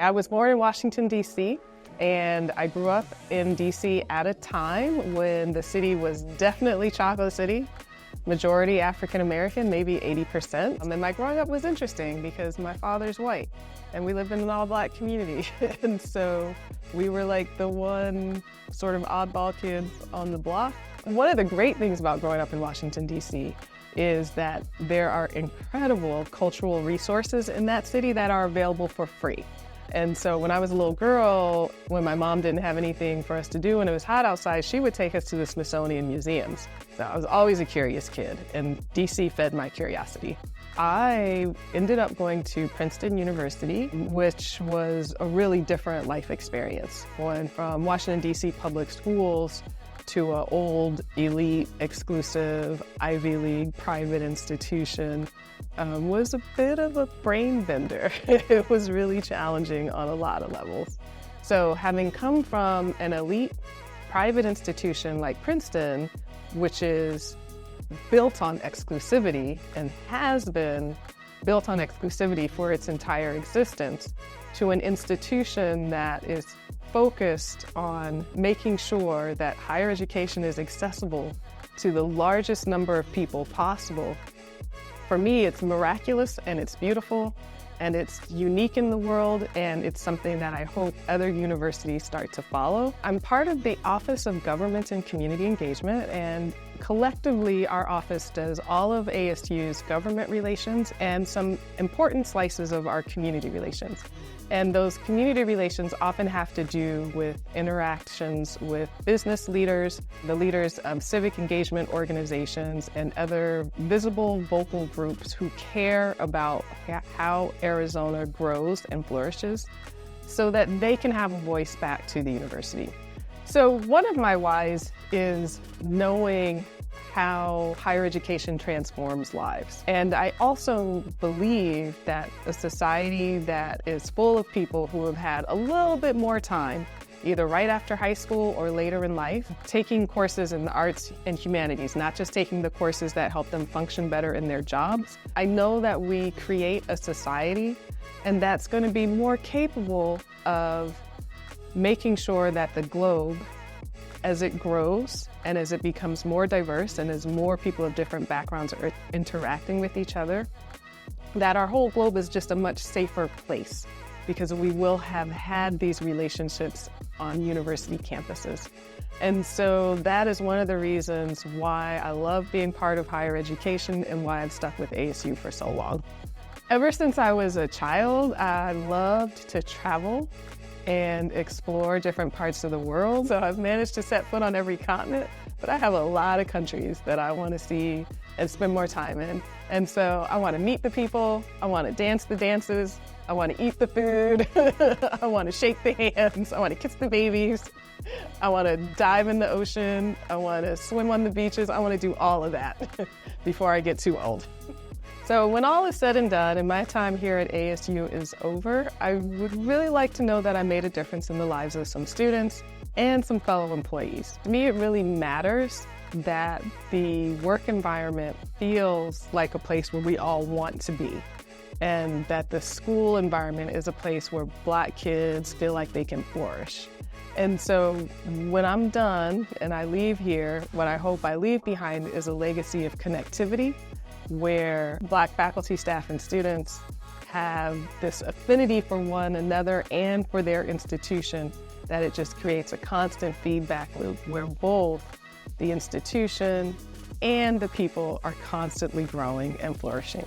I was born in Washington, D.C., and I grew up in D.C. at a time when the city was definitely chocolate city, majority African-American, maybe 80%. And my growing up was interesting because my father's white, and we lived in an all-Black community. And so we were like the one sort of oddball kids on the block. One of the great things about growing up in Washington, D.C. is that there are incredible cultural resources in that city that are available for free. And so when I was a little girl, when my mom didn't have anything for us to do and it was hot outside, she would take us to the Smithsonian museums. So I was always a curious kid, and DC fed my curiosity. I ended up going to Princeton University, which was a really different life experience. Going from Washington, D.C. public schools to an old, elite, exclusive, Ivy League private institution was a bit of a brain bender. It was really challenging on a lot of levels. So having come from an elite private institution like Princeton, which is built on exclusivity and has been built on exclusivity for its entire existence, to an institution that is focused on making sure that higher education is accessible to the largest number of people possible. For me, it's miraculous and it's beautiful and it's unique in the world, and it's something that I hope other universities start to follow. I'm part of the Office of Government and Community Engagement, and collectively our office does all of ASU's government relations and some important slices of our community relations. And those community relations often have to do with interactions with business leaders, the leaders of civic engagement organizations, and other visible vocal groups who care about how Arizona grows and flourishes so that they can have a voice back to the university. So one of my whys is knowing how higher education transforms lives. And I also believe that a society that is full of people who have had a little bit more time, either right after high school or later in life, taking courses in the arts and humanities, not just taking the courses that help them function better in their jobs. I know that we create a society, and that's going to be more capable of making sure that the globe, as it grows and as it becomes more diverse and as more people of different backgrounds are interacting with each other, that our whole globe is just a much safer place because we will have had these relationships on university campuses. And so that is one of the reasons why I love being part of higher education and why I've stuck with ASU for so long. Ever since I was a child, I loved to travel and explore different parts of the world. So I've managed to set foot on every continent, but I have a lot of countries that I want to see and spend more time in. And so I want to meet the people, I want to dance the dances, I want to eat the food, I want to shake the hands, I want to kiss the babies, I want to dive in the ocean, I want to swim on the beaches, I want to do all of that before I get too old. So when all is said and done and my time here at ASU is over, I would really like to know that I made a difference in the lives of some students and some fellow employees. To me, it really matters that the work environment feels like a place where we all want to be, and that the school environment is a place where Black kids feel like they can flourish. And so when I'm done and I leave here, what I hope I leave behind is a legacy of connectivity, where Black faculty, staff, and students have this affinity for one another and for their institution, that it just creates a constant feedback loop where both the institution and the people are constantly growing and flourishing.